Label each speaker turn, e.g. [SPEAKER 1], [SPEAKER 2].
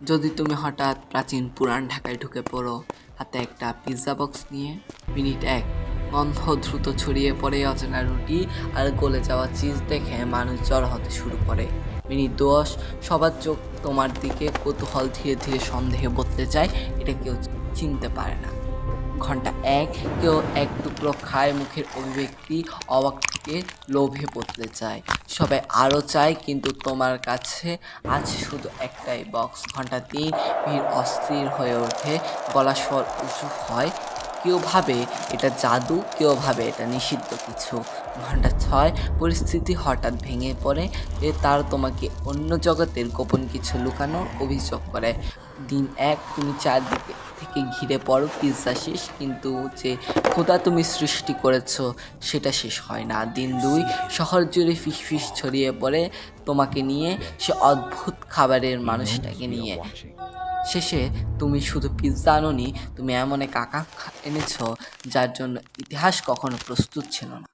[SPEAKER 1] যদি তুমি হঠাৎ প্রাচীন পুরান ঢাকায় ঢুকে পড়ো হাতে একটা পিৎজা বক্স নিয়ে। মিনিট 1, গন্ধ দ্রুত ছড়িয়ে পড়ে অচেনা রুটি আর গলে যাওয়া চিজ দেখে মানুষ জড়ো হতে শুরু করে। মিনিট 10, সবার চোখ তোমার দিকে, কৌতূহল ধীরে ধীরে সন্দেহে বদলে যায়, এটা কেউ চিনতে পারে না। ঘন্টা 1, কেউ এক টুকরো খায়, মুখের অভিব্যক্তি অবাক থেকে লোভে বদলে যায়। সবাই আরও চায়, কিন্তু তোমার কাছে আছে শুধু একটাই বক্স। ঘন্টা 3, ভিড় অস্থির হয়ে ওঠে, গলার স্বর উঁচু হয়। কেউ ভাবে এটা জাদু, কেউ ভাবে এটা নিষিদ্ধ কিছু। ঘন্টা 6, পরিস্থিতি হঠাৎ ভেঙে পড়ে, তার তোমাকে অন্য জগতের গোপন কিছু লুকানোর অভিযোগ করে। দিন 1, তুমি চারদিকে থেকে ঘিরে পড়ো, পিৎজা শেষ, কিন্তু যে ক্ষুধা তুমি সৃষ্টি করেছো সেটা শেষ হয় না। দিন 2, শহর জুড়ে ফিসফিস ছড়িয়ে পড়ে তোমাকে নিয়ে, সে অদ্ভুত খাবারের মানুষটাকে নিয়ে। শেষে তুমি শুধু পিৎজা আনোনি, তুমি এমন এক আকাঙ্ক্ষা এনেছো যার জন্য ইতিহাস কখনো প্রস্তুত ছিল না।